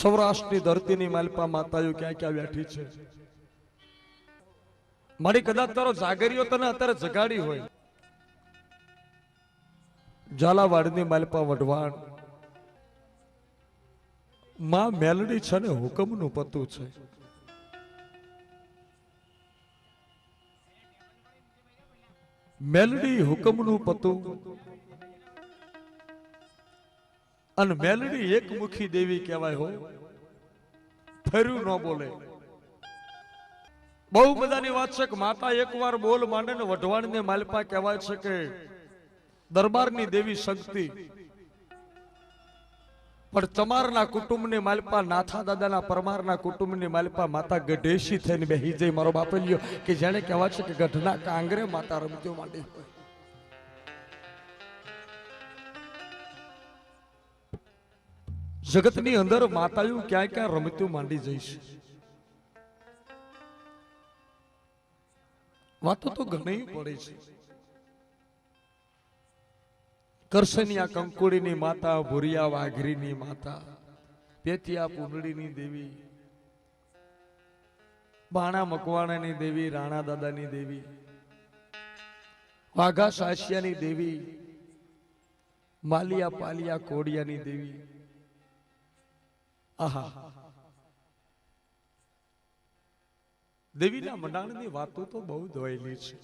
સૌરાષ્ટ્રની ધરતીની માલપા માતાઓ ક્યાં ક્યાં બેઠી છે. મારી કદાચ તારો જાગરીઓ તને અત્યારે જગાડી હોય. ઝાલાવાડની માલપા વઢવાણ માં મેલડી છે ને હુકમનું પતું છે. મેલડી હુકમનું પતું અને મેલડી એક મુખી દેવી કહેવાય હો. ફર્યું ન બોલે. બહુ બધાની વાત છે કે માતા એકવાર બોલ માંડે ને વઢવાણને માલપા કહેવાય છે કે દરબારની દેવી શક્તિ. પણ ચમારના કુટુંબની માલપા નાથા દાદાના પરમારના કુટુંબની માલપા માતા ગઢેશી થઈને બેહી જઈ. મારો બાપલિયો કે જેને કહેવાય છે કે ગઢના કાંગરે માતા રમતી માંડી. જગતની અંદર માતાઓ ક્યાં ક્યાં રમતું માંડી જઈશ. વાતો તો ઘણી પડે છે. કરસનિયા કંકોડીની માતા, ભુરિયા વાઘરીની માતા, પેથિયા પુંડળીની દેવી, બાણા મકવાણાની દેવી, રાણા દાદાની દેવી, વાઘા સાસિયાની દેવી, માલિયા પાલિયા કોડિયાની દેવી. આહા, દેવીના મંડાણની વાતો તો બહુ દોયેલી છે.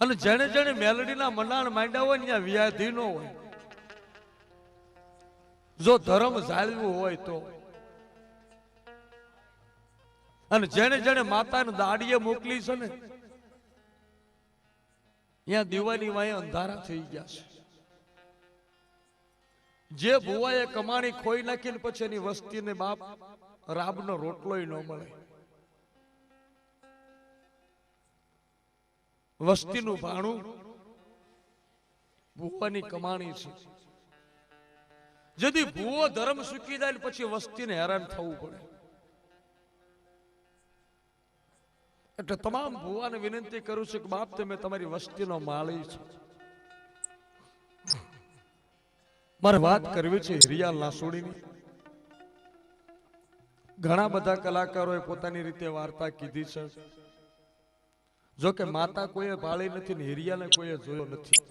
અને જેને જેને મેલડીના મંડાણ માંડ્યા હોય ને ત્યાં વ્યાધિ ન હોય. જો ધર્મ જાળવું હોય તો. અને જેને જેને માતાને દાડીએ મોકલી છે ને ત્યાં દીવાની વાય અંધારા થઈ ગયા છે. જે ભુવાએ કમાણી ખોઈ નાખીને પછી એની વસ્તીને બાપ રાબનો રોટલોય ન મળે. વસ્તીનું ભાણું ભુવાની કમાણી છે. যদি ભુવો ધર્મ સુકી જાય પછી વસ્તીને હેરાન થવું પડે. એટલે તમામ ભુવાને વિનંતી કરું છું કે બાપ તમે તમારી વસ્તીનો માળી છો. મારે વાત કરવી છે હિરિયા લાસોડીની. ઘણા બધા કલાકારોએ પોતાની રીતે વાર્તા કીધી છે. જો કે માતા કોઈએ ભાળી નથી ને હિરિયાને કોઈએ જોયો નથી.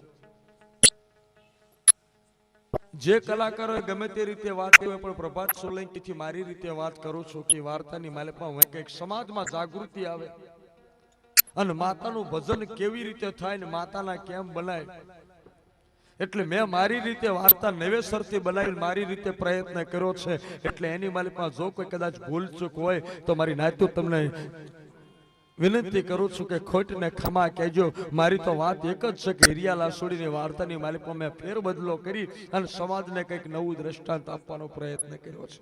જે કલાકારોએ ગમે તે રીતે વાત કરી પણ પ્રભાત સોલંકીથી મારી રીતે વાત કરું છું કે વાર્તાની માલિપા હું કંઈક સમાજમાં જાગૃતિ આવે અને માતાનું ભજન કેવી રીતે થાય ને માતાના કેમ બનાય. એટલે મેં મારી રીતે વાર્તા નવેસરથી બનાવી મારી રીતે પ્રયત્ન કર્યો છે. એટલે એની માલિપા જો કોઈ કદાચ ભૂલ ચૂક હોય તો મારી નાતું તમને વિનંતી કરું છું કે ખોટને ખમા કહેજો. મારી તો વાત એક જ છે કે હિરિયા લાસોડીની વાર્તાની માલિપા મેં ફેરબદલો કરી અને સમાજને કંઈક નવું દ્રષ્ટાંત આપવાનો પ્રયત્ન કર્યો છે.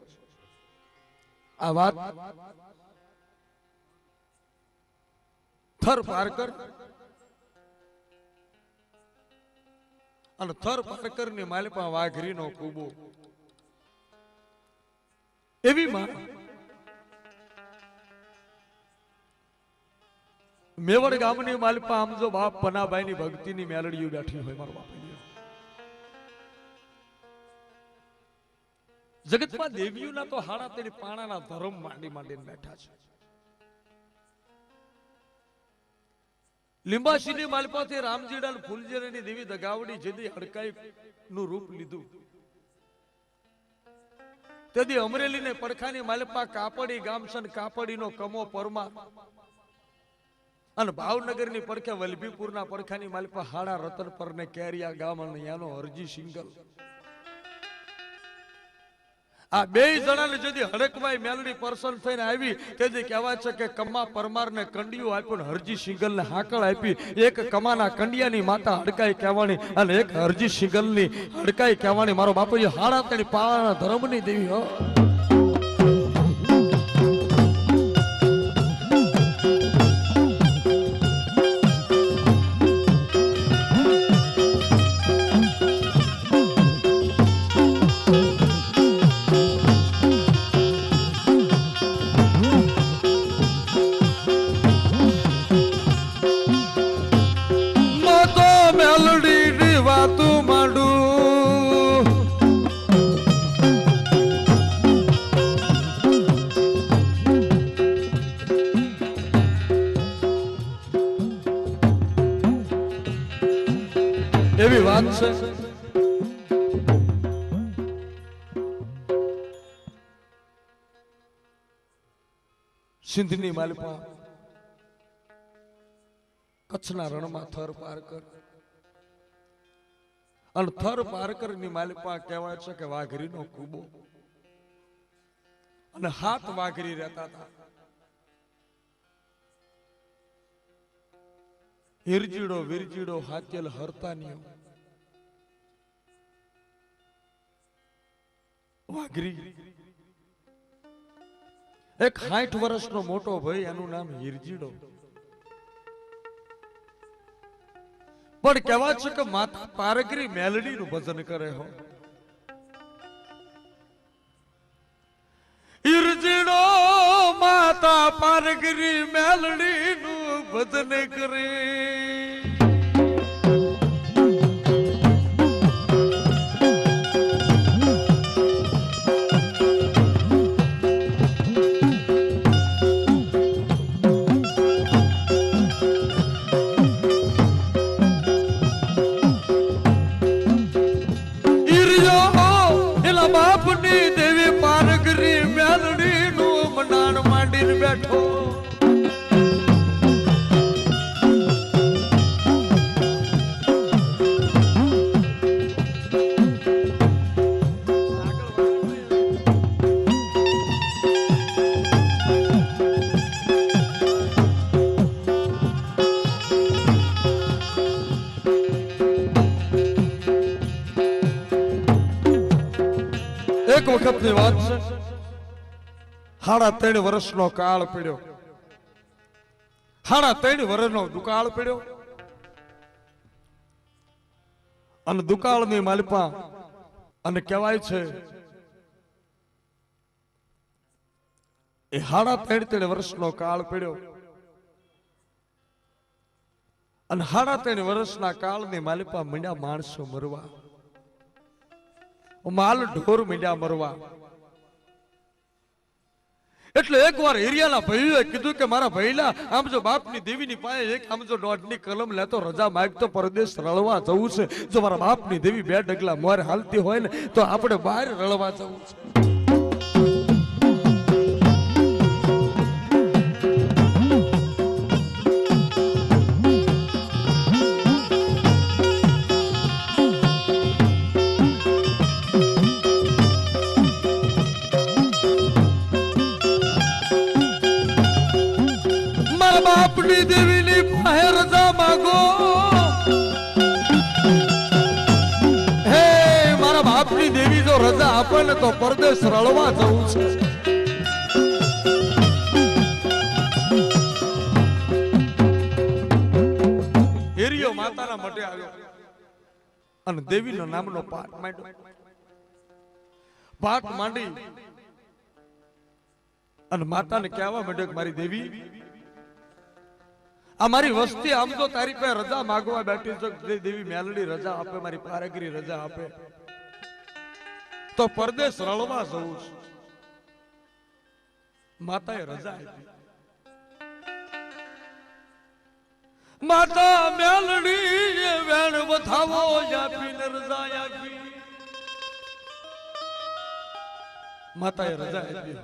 આ વાત થર પારકર અને થર પારકરની માલિપા વાઘરીનો કૂબો. એવી માં મેવડ ગામની માલિપા આમ જો બાપ પનાભાઈની ભક્તિની મેલડીઓ બેઠી હોય. મારો બાપ જગતમાં દેવીઓના તો હાડા તેની પાણાના ધર્મ માંડી માંડીને બેઠા છે. લીંબાશીની માલિપાથી રામજીડા ફૂલજીરાની દેવી દગાવડી જેદી હડકાઈ નું રૂપ લીધું તેદી અમરેલીને પડખાની માલિપા કાપડી ગામસન કાપડીનો કમો પરમા અને ભાવનગરની પડખે વલભીપુરના પડખાની માલિપા હાડા રતન પર ને કેરિયા ગામ અને યાનો હરજી સિંગલ. આ બે જણાને જેથી હડકવાઈ મેલડી પર્સન થઈને આવી તેથી કહેવાય છે કે કમા પરમાર ને કંડિયું આપ્યું, હરજી સિંગલ ને હાકળ આપી. એક કમાના કંડિયાની માતા હડકાઈ કહેવાની અને એક હરજી સિંગલ ની હડકાઈ કહેવાની. મારો બાપુ હાડા તેની પાવાના ધર્મની દેવી હો. છે સિંધની માલિપા કચ્છના રણમાં થર પાર કર અને થર પાર ની માલિપા કહેવાય છે કે વાઘરીનો કૂબો અને હાથ વાઘરી રહેતા હતા. હિરજીડો વિરજીડો હાથેલ હરતાનીઓ વાઘરી એક 60 વર્ષનો મોટો ભાઈ એનું નામ હિરજીડો. પણ કહેવાય છે કે માતા પારગરી મેલડી નું ભજન કરે હો. હિરજીડો માતા પારગરી મેલડી નું ભજન કરે. બાપની દેવી પારગરી મેલડી નું મનાણ માંડીને બેઠો. એક વખતની વાત છે, 3.5 વર્ષનો કાળ પડ્યો. 3.5 વર્ષનો દુકાળ પડ્યો અને દુકાળની માલિપા અને કહેવાય છે એ 3.5 વર્ષનો કાળ પડ્યો અને 3.5 વર્ષના કાળની માલિપા મંડ્યા માણસો મરવા. માલ ઢોર મીંડ્યા મરવા. એટલે એકવાર હિરિયાના ભાઈઓએ કીધું કે મારા ભાઈલા આમ જો બાપની દેવીની પાસે એક આમ જો 1.5ની કલમ લેતો રજા માંગતો પરદેશ રળવા જવું છે. જો મારા બાપની દેવી 2 ડગલા મોર હાલતી હોય ને તો આપણે બહાર રળવા જવું છે. બાપની દેવીની પાસે રજા માંગો. હે મારા બાપની દેવી જો રજા આપે ને તો પરદેશ રળવા જવું છે. હિરિયો માતાના મઢે આવ્યો અને દેવીનો નામનો પાઠ માંડ્યો. પાઠ માંડી અને માતાને કહેવા માંડ્યો કે મારી દેવી અમારી વસ્તી આમ તો તારી પાસે રજા માંગવા બેઠી છે. દેવી મેલડી રજા આપે, મારી પારગરી રજા આપે તો પરદેશ રળવા જવું છે. માતાએ રજા આપી. માતા મેલડી વેણ વધાવો આપીને રજા આપી. માતાએ રજા આપી.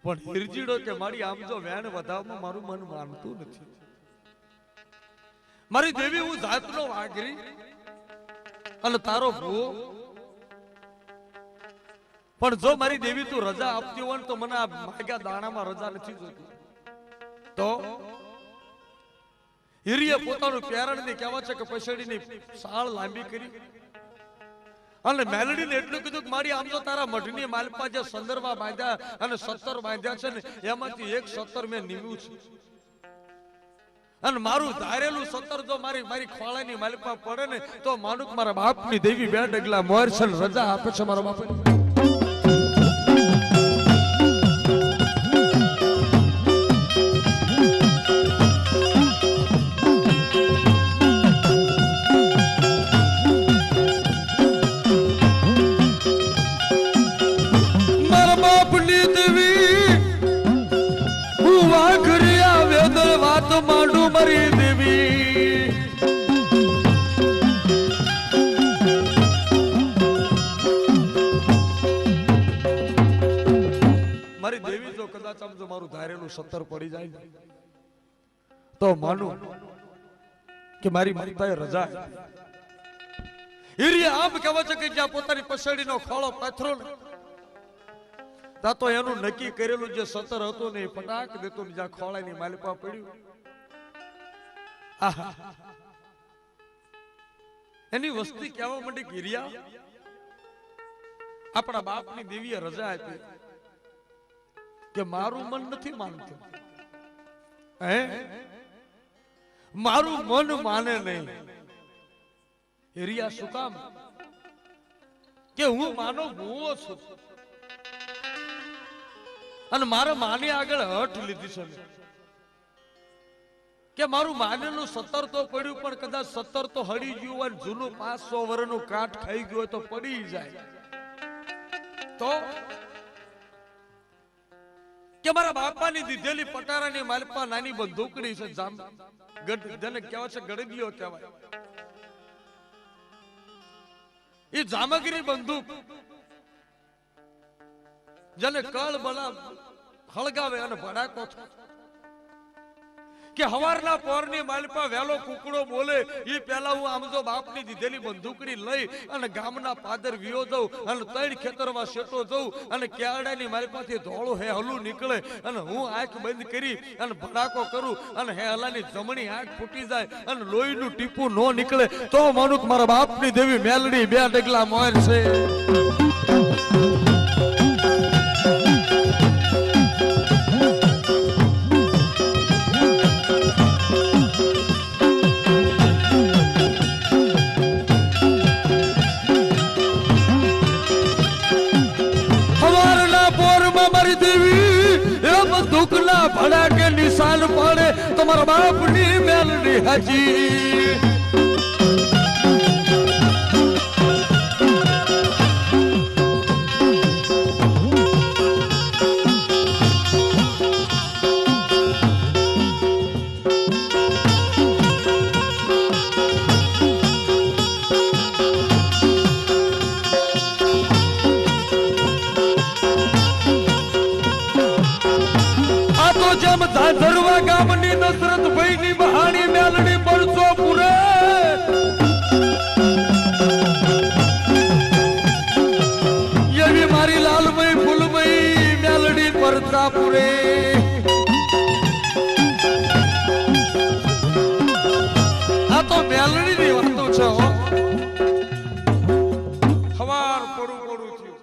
પણ હિરજીડો કે મારી આમ જો વેણ વધાવમાં મારું મન માનતું નથી. મારી દેવી હું જાતનો વાઘરી અને તારો ભૂવો, પણ જો મારી દેવી તું રજા આપતી હોય તો મને આ માગ્યા દાણામાં રજા નથી જોતી. તો હિરિયે પોતાનું પેરણની કહેવા છે કે પછડીની સાળ લાંબી કરી અને મેલડીને એટલું કીધું કે મારી આમ તો તારા મઢની માલપા જે સંદર્ભા બાંધ્યા અને 17 બાંધ્યા છે ને એમાંથી એક 17 મેં નીવ્યું છે અને મારું ધારેલું 17 જો મારી ખોળાની માલપા પડે ને તો માનુક મારા બાપની દેવી 2 ડગલા મોર છે રજા આપે છે મારા બાપે. માંડું મારી દેવી કદાચ આમ જો મારું ધારેલું 70 પડી જાય ને, તો માનું કે મારી માતાએ રજા હીરિયા આમ કહેવા છે કે જ્યાં પોતાની પસડીનો ખોળો પાથરો ને તા તો એનું નક્કી કરેલું જે 70 હતું ને એ પટાક દેતો જ્યાં ખોળાની માલપા પડ્યું એની વસ્તી કહેવા માંડી હીરિયા આપણા બાપની દેવીએ રજા આપી કે મારું મન નથી માનતું, હે મારું મન માને નહીં. હીરિયા શું કામ? કે હું માનો ભૂવો છું અને મારા માની આગળ હઠ લીધી છે કે મારું માનેલું 70 તો પડ્યું પણ કદાચ 70 તો હળી ગયું હોય, જૂનું 500 વર્ષનું કાઠ ખાઈ ગયું હોય તો પડી જાય. તો કે મારા બાપાની દીધેલી પટારાની માલપા નાની બંદૂકડી છે, જેને કહેવાય છે ગડગીઓ કહેવાય. એ જામગીરી બંદૂક જેને કળ બળા હળગાવે અને ભડાકો કે હવારના પોરની માલપા વેલો કુકડો બોલે એ પહેલા હું આમ જો બાપની દીધેલી બંદૂકડી લઈ અને ગામના પાદર વિયો જઉં અને 3 ખેતરમાં શેટો જઉં અને કેળાની માલપાથી ધોળો હે હલું નીકળે અને હું આંખ બંધ કરી અને ભડાકો કરું અને હે હલાની જમણી આંખ ફૂટી જાય અને લોહીનું ટીપું ન નીકળે તો માનું કે મારા બાપની દેવી મેલડી 2 ડગલા મોર છે. ભડા કે નિશાન પડે તમારા બાપની મેલડી હાજી. ધાધરવા ગામની દશરથ ભાઈની બહાણી મેલડી પરસો પૂરે એવી મારી લાલમય ફૂલમય મેલડી પરસા પૂરે. આ તો મેલડીની વાતો છે. હવાર પડું થયું,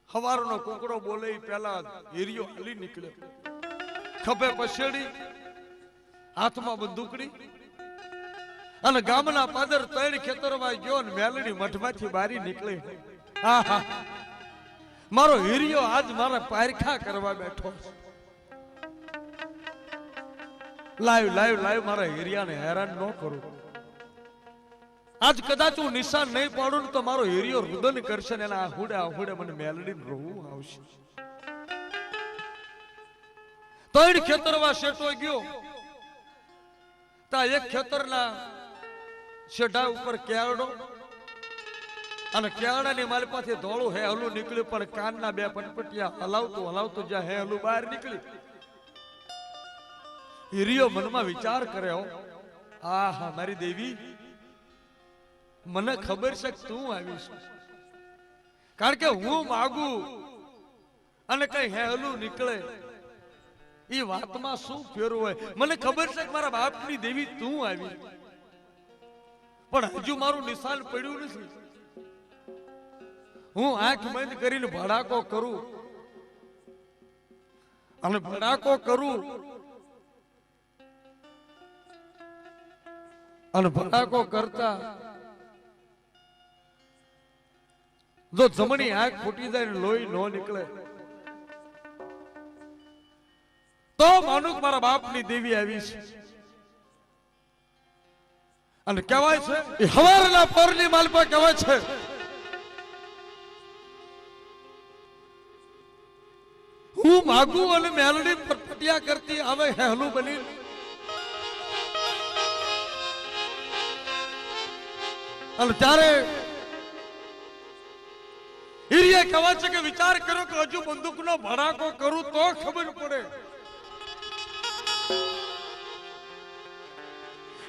હવારનો કુકડો બોલે પેલા હીરિયો હલી નીકળ્યો, ખભે પછેડી, હાથમાં બંદૂકડી અને ગામના પાદર 3 ખેતરમાં ગયો ને મેલડી મઠમાંથી બારી નીકળી. મારો હીરિયો આજ મારા પારખા કરવા બેઠો. લાવ મારા હીરિયાને હેરાન ન કરું. આજ કદાચ હું નિશાન નહીં પાડું તો મારો હીરિયો રુદન કરશે ને એના આહુડે મને મેલડી રોવું આવશે. 3 ખેતરમાં શેઠો ગયો તા એક ખેતરના શેઢા ઉપર કેળડો અને કેળડાની માલપાથી ધોળું હે હલું નીકળ્યું પણ કાનના 2 પટપટિયા હલાવતું જ્યાં હે હલું બહાર નીકળી. હીરિયો મનમાં વિચાર કર્યો, આહા મારી દેવી મને ખબર છે કે તું આવીશ, કારણ કે હું માગું અને કઈ હે હલું નીકળે એ વાતમાં શું ફેર હોય. મને ખબર છે કે મારા બાપની દેવી તું આવી, પણ હજુ મારું નિશાન પડ્યું નથી. હું આંખ બંધ કરીને ભડાકો કરું અને ભડાકો કરતા જો જમણી આંખ ફૂટી જાય ને લોહી ન નીકળે તો માનું મારા બાપની દેવી આવી છે. અને કહેવાય છે એ હવારના પોરની માલપા કહેવાય છે હું માગું અને મેલડી પટિયા કરતી આવે હેલું બની અને ત્યારે હિરિયા કહેવા છે કે વિચાર કરો કે હજુ બંદૂકનો ભડાકો કરું તો ખબર પડે.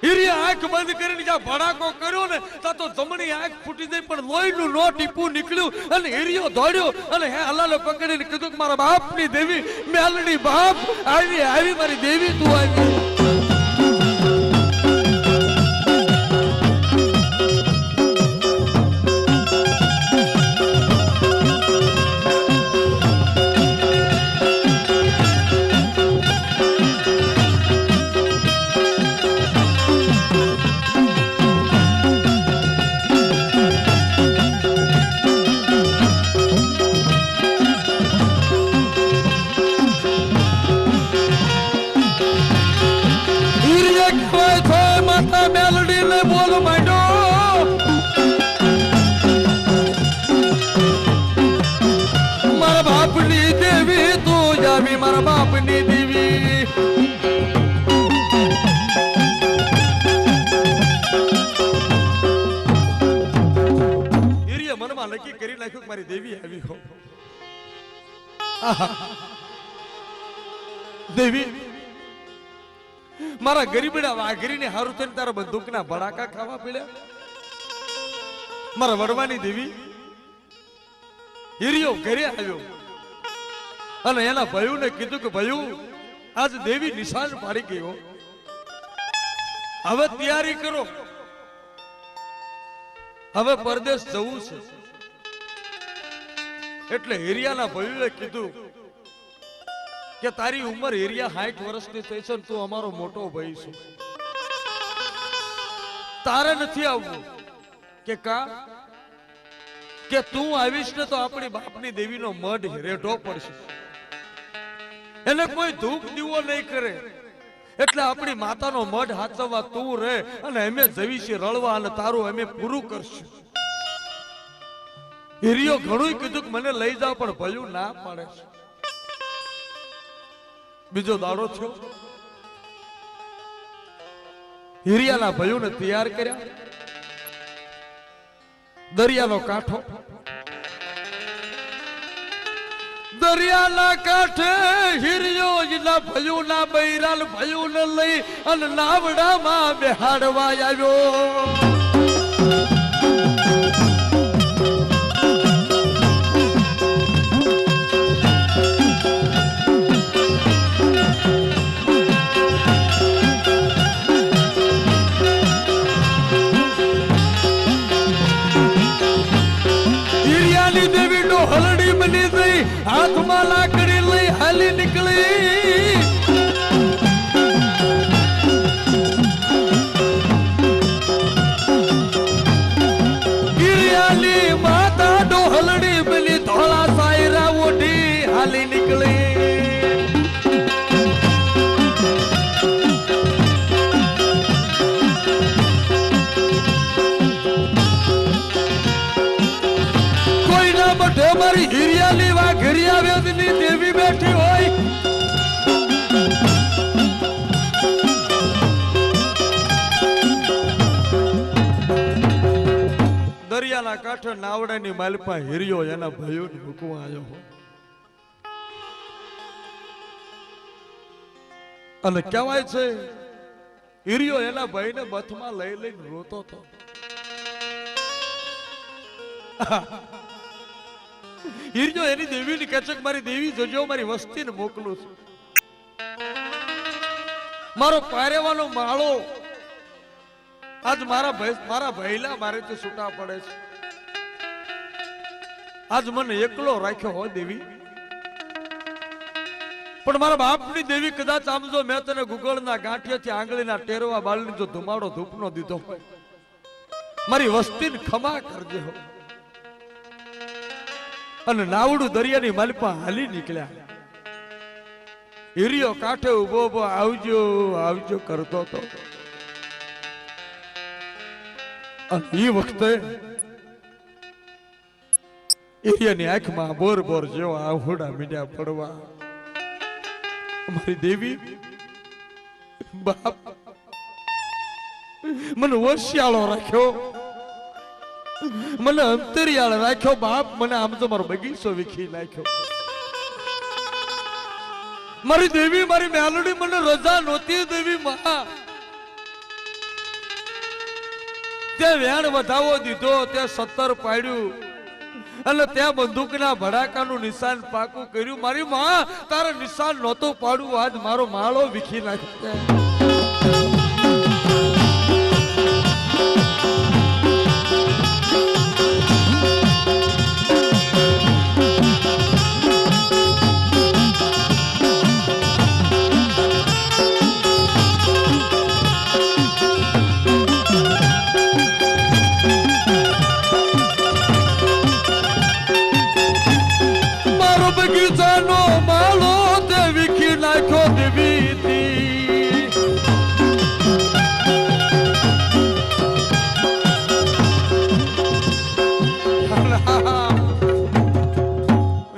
હિરિયા આંખ બંધ કરીને જ્યાં ભડાકો કર્યો ને ત્યાં તો જમણી આંખ ફૂટી ગઈ પણ લોહીનું નો ટીપું નીકળ્યું અને હિરિયો દોડ્યો અને હે હલાલો પકડીને કીધું કે મારા બાપની દેવી મેલડી બાપ આવી આવી મારી દેવી તું આવી. મારા બાપની દેવી હિરિયા મનમાં નક્કી કરી નાખ્યું મારી દેવી આવી હો. દેવી મારા ગરીબડા વાઘરીને હારું થઈને તારા બંદૂકના ભડાકા ખાવા પડ્યા. મારા વડવાની દેવી હિરિયો ઘરે આવ્યો અને એના ભાઈઓને કીધું કે ભાઈઓ આજ દેવી નિશાન પાડી ગયો, હવે તૈયારી કરો, હવે પરદેશ જવું છે. એટલે હિરિયાના ભાઈઓએ કીધું કે તારી ઉંમર હિરિયા 60 વર્ષની થઈ છે, તું અમારો મોટો ભાઈ છે, તારે નથી આવવું. કે કા કે તું આવીશ ને તો આપણી બાપની દેવીનો મઢ રેઢો પડશે, એને કોઈ ધૂપ દીવો નહીં કરે, એટલે આપણી માતાનો મઢ હાચવવા તું રહે અને અમે જવીશી રળવા અને તારું અમે પૂરું કરશું. હિરિયો ઘણું કીધું કે મને લઈ જાવ પણ ભયું ના પાડે છે. બીજો દાડો થયો, હિરિયાના ભયુને તૈયાર કર્યા, દરિયાનો કાંઠો, દરિયાના કાંઠે હિરિયો ના ભયુના બૈરાલ ભયુને લઈ અને નાવડામાં બેહાડવા આવ્યો. હલડી બની ગઈ, હાથમાં લાકડી લઈ હાલી નીકળી. ગિરિયાની માતા ડોહલડી બની ધોળા સાયરા ઓઢી હાલી નીકળી. મારી હિરિયાની વાઘરિયા વેદની દેવી બેઠી હોય, દરિયાના કાંઠે નાવડાની માલપા હિરિયો એના ભાઈઓને મૂકવા આવ્યો હોય અને કહેવાય છે હિરિયો એના ભાઈને બથમાં લઈ લઈને રોતો હતો. હિરિયો એની દેવીને કહે છે કે મારી દેવી જોજો, મારી વસ્તીને મોકલું છું, મારો પારેવાનો માળો આજ મારા ભૈલા મારેથી છૂટા પડે છે, આજ મને એકલો રાખ્યો હોય દેવી. પણ મારા બાપની દેવી કદાચ આમ જો મેં તને ગુગળના ગાંઠિયાથી આંગળીના ટેરવા બાળની જો ધુમાડો ધૂપનો દીધો હોય, મારી વસ્તીને ખમા કરજે હો. અને નાવડું દરિયાની માલપા હાલી નીકળ્યા. હિરિયો કાંઠે ઉભો ઉભો આવજો આવજો કરતો હતો. અને એ વખતે હિરિયાની આંખમાં બોર બોર જેવા આહુડા મીંડ્યા પડવા. મારી દેવી બાપ મને હોશિયાળો રાખ્યો, મને અંતરિયાળ રાખ્યો બાપ, મને આમ તો મારો બગીચો વીખી નાખ્યો. મારી દેવી, મારી મેલડી મને રજા નહોતી દેવી માં. તે વેણ વધાવો દીધો, તે 17 પાડ્યું અને ત્યાં બંદૂકના ભડાકાનું નિશાન પાકું કર્યું. મારી માં, તારે નિશાન નહોતું પાડવું, આજ મારો માળો વીખી નાખ્યો. બગીચાનો માળો તે વીખી નાખ્યો દેવી.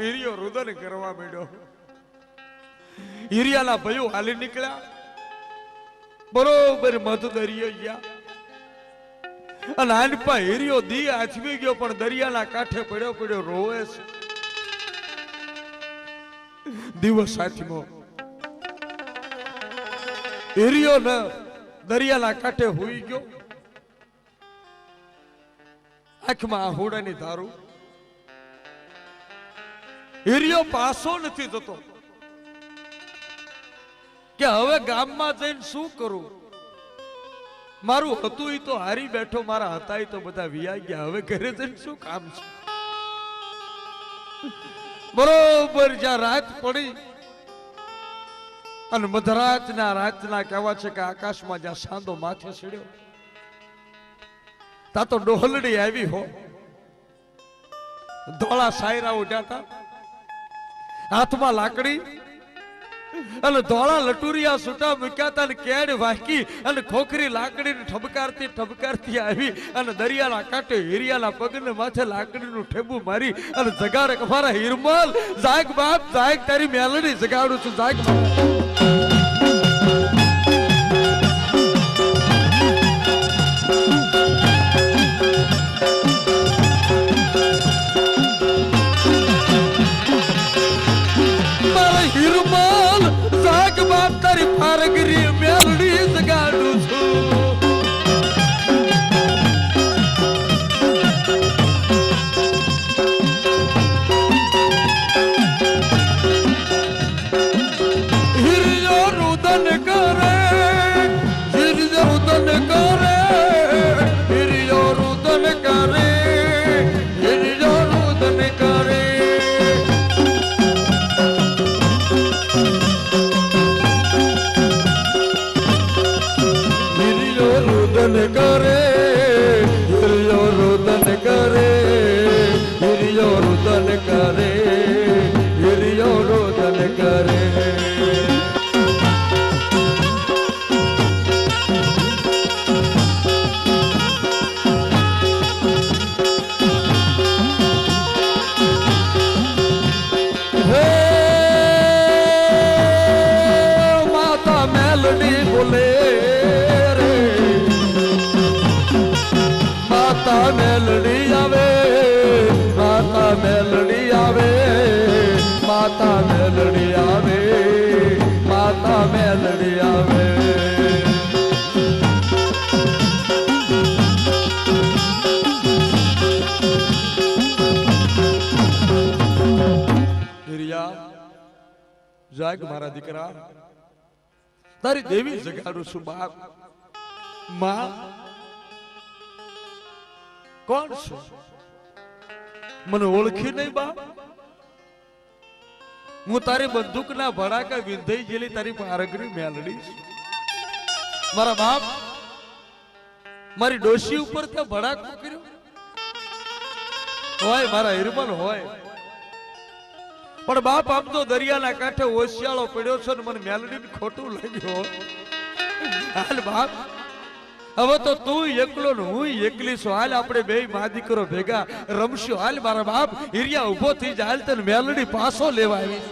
હિરિયો રુદન કરવા માંડ્યો. હિરિયાના ભયો હાલી નીકળ્યા, બરોબર મધ દરિયો ગયા અને આનપા હિરિયો દી આછવી ગયો, પણ દરિયાના કાંઠે પડ્યો પડ્યો રોવે છે. દિવસ સાથીનો હિરિયો ને દરિયાના કાંઠે હોઈ ગયો, આંખમાં આહુડાની ધારું. હિરિયો પાછો નથી જતો કે હવે ગામમાં જઈને શું કરું, મારું હતું એ તો હારી બેઠો, મારા હતા એ તો બધા વિયા ગયા, હવે ઘરે જઈને શું કામ છે. બરોબર જ્યાં રાત પડી અને મધરાતના રાતના કહેવા છે કે આકાશમાં જ્યાં સાંદો માથે ચડ્યો, તા તો ડોહલડી આવી હો, ધોળા સાયરા ઉડ્યા હતા, હાથમાં લાકડી અને ધોળા લટુરિયા છૂટા મૂક્યા હતા, અને કેડ વાકી અને ખોખરી લાકડીને ઠબકારતી ઠબકારતી આવી અને દરિયાના કાંઠે હિરિયાના પગને માથે લાકડીનું ઠેબુ મારી અને જગાડે કે મારા હિરમલ, જાગ બાપ જાગ, તારી મેલડી જગાડું છું, જાગ બાપ. તારી ફારગરી મેલડી જગાડું છું. હિરિયો રુદન કરે, હિરિયો રુદન કરે, હિરિયો રુદન કરે, હિરિયો રુદન કરે. રુદન કરે, હિરિયો રુદન કરે, હિરિયો રુદન કરે, હિરિયો રુદન કરે. હે માતા મેલડી બોલે, માતા મેલડી આવે, માતા મેલડી આવે, માતા મેલડી આવે, માતા મેલડી આવે. હિરિયા જાગ મારા દીકરા, તારી દેવી જગાડું છું બાપ. માં કોણ છો, મને ઓળખી નહીં બાપ? હું તારી બંદૂકના ભડાકા વિંધાઈ ગયેલી તારી પારગરી મેલડી છું. મારા બાપ મારી ડોશી ઉપર ત્યાં ભડાકો કર્યો હોય, મારા હિરમલ હોય, પણ બાપ આમ તો દરિયાના કાંઠે ઓશિયાળો પડ્યો છે ને મને મેલડીને ખોટું લાગ્યું. હાલ બાપ, હવે તો તું એકલો ને હું એકલી છું, હાલ આપણે બે મા દીકરો ભેગા રમશું. હાલ મારા બાપ, હિરિયા ઉભો થઈ જાય, હાલ તને મેલડી પાછો લેવા આવી.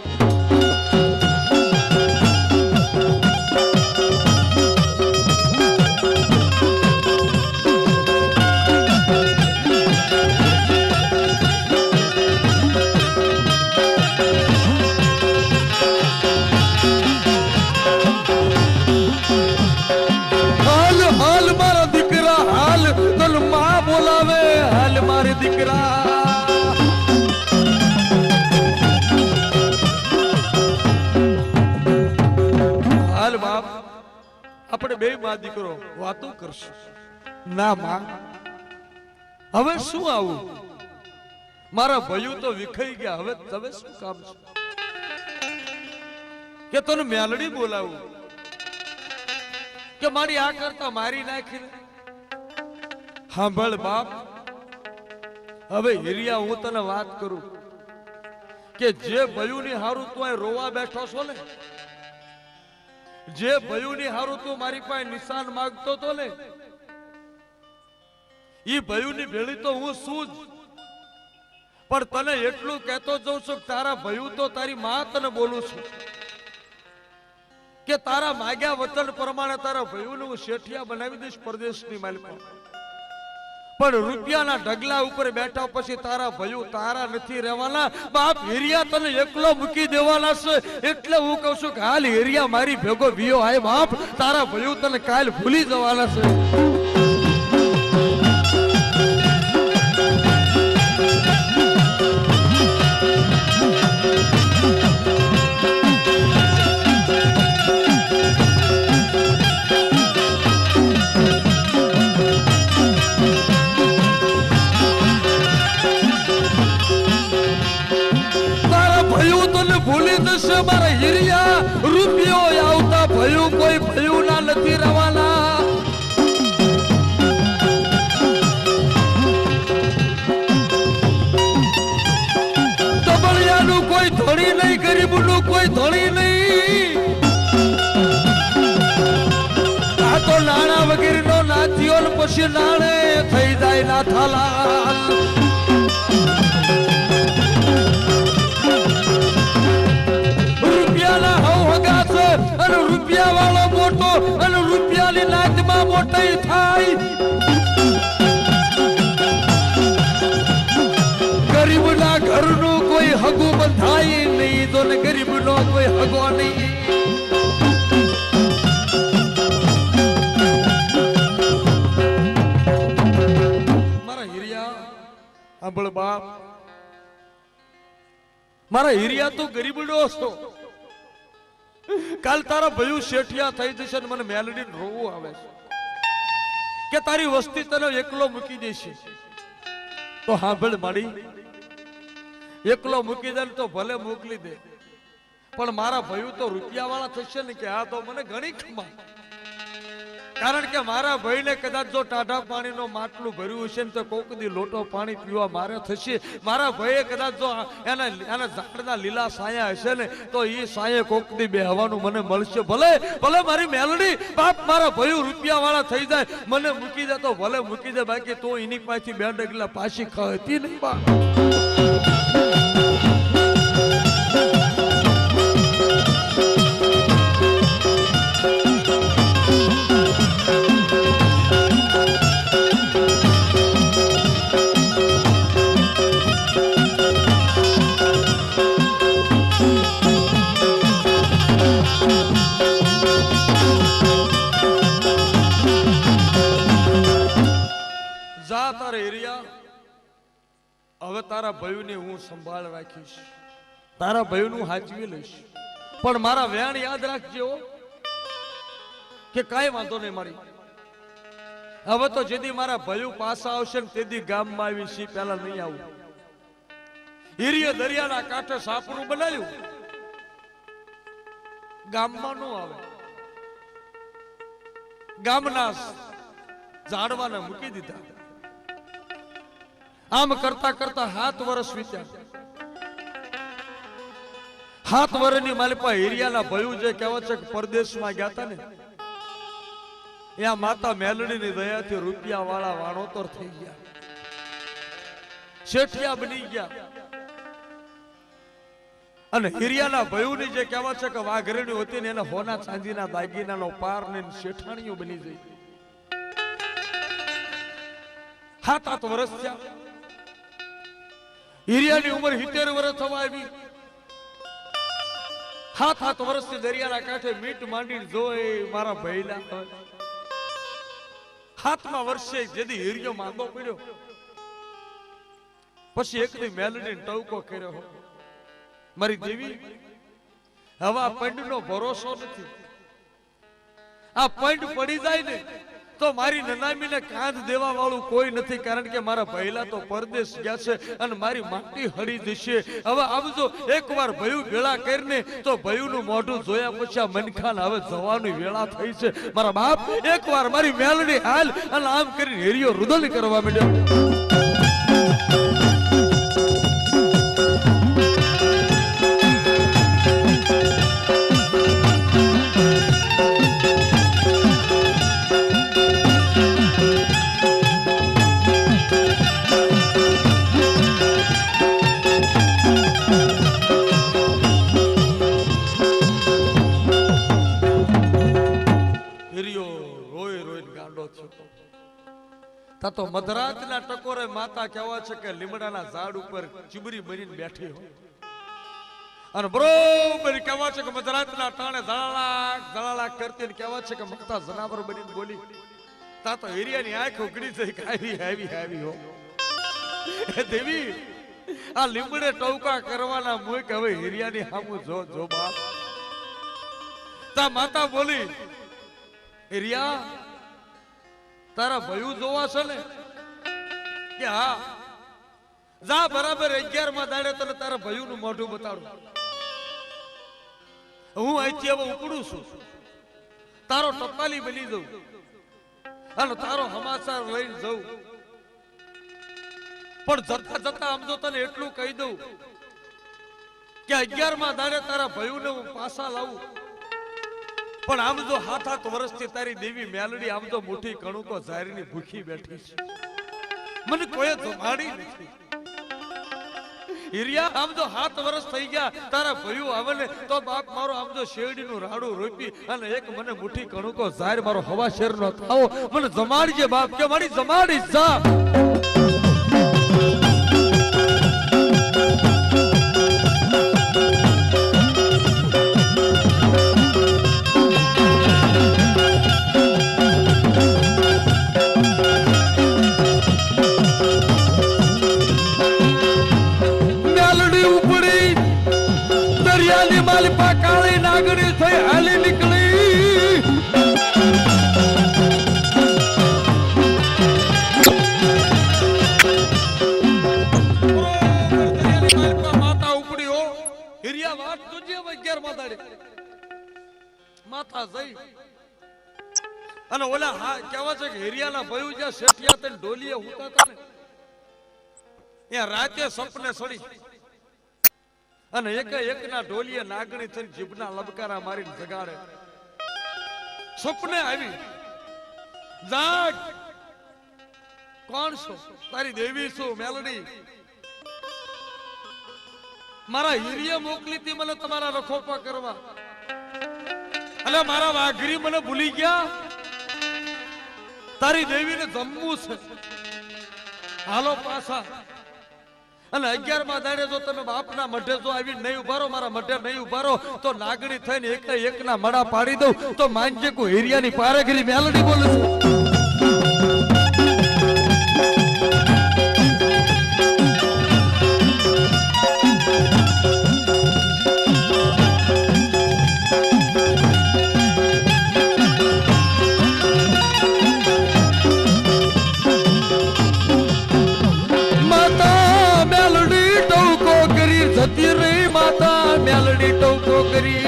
દીકરા હાલ બાપ આપણે બે માં દીકરો વાતો કરશું ના માં હવે શું આવું મારા ભાઈઓ તો વિખાઈ ગયા હવે તમે શું કામ છે કે તને મેલડી બોલાવું કે મારી આ કરતા મારી નાખીને સાંભળ બાપ હવે હિરિયા હું તને વાત કરું કે જે ભયુની હારું તું અહીં રોવા બેઠો છો ને જે ભયુની હારું તું મારી પાસે નિશાન માંગતો તો ને ઈ ભયુની ભેળી તો હું શું જ પણ તને એટલું કહેતો જઉં છું કે તારા ભયુ તો તારી માં તને બોલું છું કે તારા માગ્યા વચન પ્રમાણે તારા ભયુને હું શેઠિયા બનાવી દઈશ પરદેશની માલિકા પણ રૂપિયાના ઢગલા ઉપર બેઠા પછી તારા ભયુ તારા નથી રહેવાના બાપ હિરિયા તને એકલો મૂકી દેવાના છે એટલે હું કહું છું કે હાલ હિરિયા મારી ભેગો વિયો આય બાપ તારા ભયુ તને કાલ ભૂલી જવાના છે ભૂલી જશે મારા હિરિયા રૂપિયો આવતા ભયું કોઈ ભયું ના નથી રવાના તબલિયાનું કોઈ ધોળી નહીં ગરીબનું કોઈ ધોળી નહીં આ તો નાણા વગેરેનો નાથિયો પછી નાણે થઈ જાય ના થાલાલ અને રૂપિયા વાળો મોટો અને રૂપિયાની નાચમાં મોટી થાય ગરીબના ઘરનું કોઈ હગું બંધાય નહીં તો ને ગરીબનો કોઈ હગો નહીં મારા હિરિયા સાંભળ બાપ મારા હિરિયા તો ગરીબનો છો કાલ તારા ભયું શેઠિયા થઈ જશે ને મને મેલડી રોવું આવે છે કે તારી વસ્તી તને એકલો મૂકી દેશે તો સાંભળ માડી એકલો મૂકી દે તો ભલે મોકલી દે પણ મારા ભયું તો રૂપિયા વાળા થશે ને કે આ તો મને ઘણી ખમા કારણ કે મારા ભાઈને કદાચ જો ટાઢા પાણીનો માટલું ભર્યું હશે ને તો કોક દી લોટો પાણી પીવા મારે થશે મારા ભાઈએ કદાચ જો એના ઝાડના લીલા સાયા હશે ને તો એ સાયે કોક દી બેહવાનું મને મળશે ભલે ભલે મારી મેલડી બાપ મારા ભાઈ રૂપિયા વાળા થઈ જાય મને મૂકી દે તો ભલે મૂકી દે બાકી તો એની પાસેથી બે ડગલા પાછી ખાતી નહીં બા હવે તારા ભયુને હું સંભાળ રાખીશ તારા ભયુનું હાચવી લઈશ પણ મારા વેણ યાદ રાખજો કે કાંઈ વાંધો નહીં મારી હવે તો જેદી મારા ભયુ પાસા આવશે ને તેદી ગામમાં આવી સી પહેલા નહીં આવું હિરિયે દરિયાના કાંઠે સાપરું બનાવ્યું ગામમાં નો આવે ગામના ઝાડવાને મૂકી દીધા આમ કરતા કરતા 7 વર્ષ વીત્યા 7 વર્ષની માલિપા હિરિયાના ભયું જે કહેવાય છે કે પરદેશમાં ગયા હતા ને ત્યાં માતા મેલડીની દયાથી રૂપિયા વાળા વાણોતર થઈ ગયા શેઠિયા બની ગયા અને હિરિયાના ભયુની જે કહેવાય છે કે વાઘરેણી હતી ને એને હોના ચાંદીના દાગીનાનો પાર ને શેઠાણીઓ બની ગઈ 7 વર્ષ થયા હિરિયાની ઉંમર 70 વર્ષ થવા આવી 7 વર્ષથી દરિયાના કાંઠે મીટ માંડીને જોઈ મારા ભઈલા 7મા વર્ષે જેદી હિરિયો માંગો પડ્યો પછી એક દી મેલડી ટવકો કર્યો, મારી દેવી હવે આ પંડનો ભરોસો નથી, આ પંડ પડી જાય ને તો મારી નનામીને કાંધ દેવા વાળું કોઈ નથી, કારણ કે મારા પહેલા તો પરદેશ ગયા છે અને મારી માટી હળી જશે. હવે આવજો એકવાર ભયું ભેળા કરીને, તો ભયુંનું મોઢું જોયા પછી આ મનખાન હવે જવાની વેળા થઈ છે. મારા બાપ એકવાર મારી મેલડી હાલ અને આમ કરીને હેરિયો રુદન કરવા માંડ્યો. તો મધરાતના ટકોરે માતા કહેવા છે કે લીમડાના ઝાડ ઉપર ચીબરી બનીને બેઠી હોય અને બરોબર કહેવા છે કે મધરાતના ટાણે ધડાલાક કરતી કહેવા છે કે મકતા જનાવર બનીને બોલી. તા તો હિરિયાની આંખ ઉઘડી થઈ કે આવી હો દેવી, આ લીમડે ટવકા કરવાના મુય કે હવે હિરિયાની સામું જો બાપ. તા માતા બોલી, હિરિયા તારા ભયું જોવા છે ને કે હા, જા બરાબર 11 દાડે તને તારા ભયું નું મોઢું બતાડું. હું અહીંથી હવે ઉપડું છું, તારો ટપાલી બની જઉં અને તારો સમાચાર લઈને જઉં, પણ જતા જતા આમ જો તને એટલું કહી દઉં કે 11 દાડે તારા ભયું ને હું પાછા લાવું. પણ આમ જો 7-8 વર્ષથી તારી દેવી મેલડી આમ તો મુઠ્ઠી કણુકો ઝારીની ભૂખી બેઠી છે, મને કોઈ જમાડી નથી. હિરિયા આમ જો 7 વર્ષ થઈ ગયા, તારા ભયું આવે ને તો બાપ મારો આમ જો શેરડીનું રાડું રોપી અને એક મને મુઠ્ઠી કણુકો ઝાર મારો હવા શેર નો થાવો, મને જમાડજે બાપ, કે મારી જમાડી જા. કાળી નાગણી થઈ હાલી નીકળી. માતા ઉપડી હો હિરિયા, વાત તુજે 11 દાડે માતા જઈ અને ઓલા કહેવા છે કે હિરિયાના ભયું જ્યાં શેઠિયા તને ઢોલીએ ઉતાતા ને ત્યાં રાતે સપને સડી અને એક ના ઢોલીએ નાગણી થઈને જીભના લબકારા મારીને જગાડે. સપને આવી, જાગ, કોણ છો? તારી દેવી છું મેલડી. મારા હિરિયા મોકલી હતી મને તમારા રખોપા કરવા, અને મારા વાઘરી મને ભૂલી ગયા. તારી દેવીને જમવું છે, હાલો પાછા. અને 11 દાડે જો તમે બાપના મઢે જો આવી નહીં ઉભારો, મારા મઢે નહીં ઉભારો, તો નાગણી થઈને એક ના મડા પાડી દઉં તો માનજે કો હિરિયાની પારેગરી મેલડી બોલું છું. મેલડી ટોકો કરી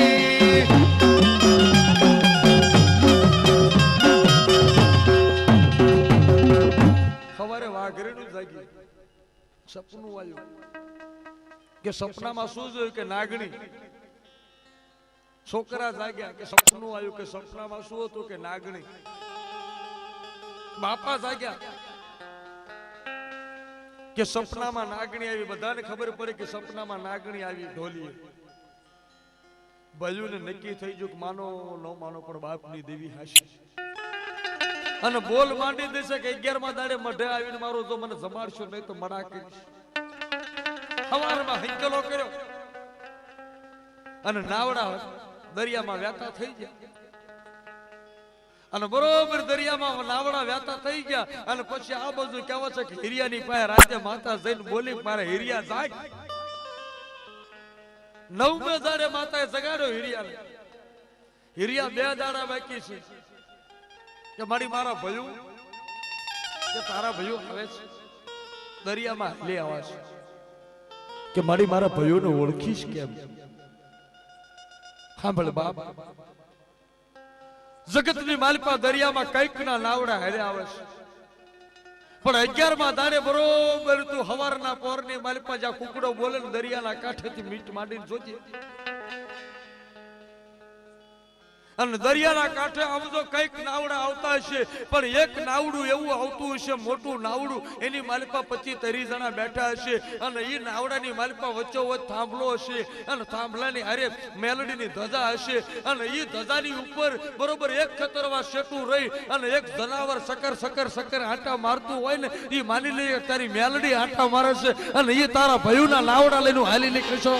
સવારે વાઘરેનું જાગી, સપનું આવ્યું કે સપનામાં શું જોયું કે નાગણી. છોકરા જાગ્યા કે સપનું આવ્યું કે સપનામાં શું હતું કે નાગણી. બાપા જાગ્યા કે સપનામાં નાગણી આવી. બધાને ખબર પડી કે સપનામાં નાગણી આવી ઢોલીએ. ભયુંને નક્કી થઈ ગયું કે માનો ન માનો પણ બાપની દેવી હશે અને બોલ માંડી દેશે કે 11 દાડે મઢે આવીને મારો જો મને જમાડશો નહીં તો મડા કરીશ. સવારમાં હંકેલો કર્યો અને નાવડા દરિયામાં વ્યાતા થઈ ગયા અને બરોબર દરિયામાં નાવડા વ્યાતા થઈ ગયા અને પછી આ બાજુ કહેવા છે કે હિરિયાની પાસે રાતે માતા જઈને બોલી મારે હિરિયા જાગ. નવમે દાડે માતાએ જગાડ્યો હિરિયાને. હિરિયા 2 દાડા બાકી છે કે મારા ભયું કે તારા ભયું આવે છે દરિયામાં લઈ આવશે કે મારા ભયોને ઓળખીશ કેમ? સાંભળ બાપ, જગતની માલિપા દરિયામાં કઈક ના નાવડા હેરે આવે છે, પણ 11મા દાડે બરોબર તું હવારના પોરની માલિપા જ્યાં કુકડો બોલે ને દરિયાના કાંઠેથી મીટ માંડીને જોજે. અને દરિયાના કાંઠે આમ તો કઈક નાવડા આવતા હશે, પણ એક નાવડું એવું આવતું હશે મોટું નાવડું, એની માલિપા 25-30 જણા બેઠા હશે અને એ નાવડાની માલિપા વચ્ચોવચ્ચ થાંભલો હશે અને થાંભલાની હારે મેલડીની ધજા હશે અને એ ધજાની ઉપર બરોબર એક ખતરવા શેટું રહી અને એક જનાવર સકર આટા મારતું હોય ને એ માની લઈએ તારી મેલડી આટા મારે છે અને એ તારા ભયુના નાવડા લઈને હાલી નીકળશો.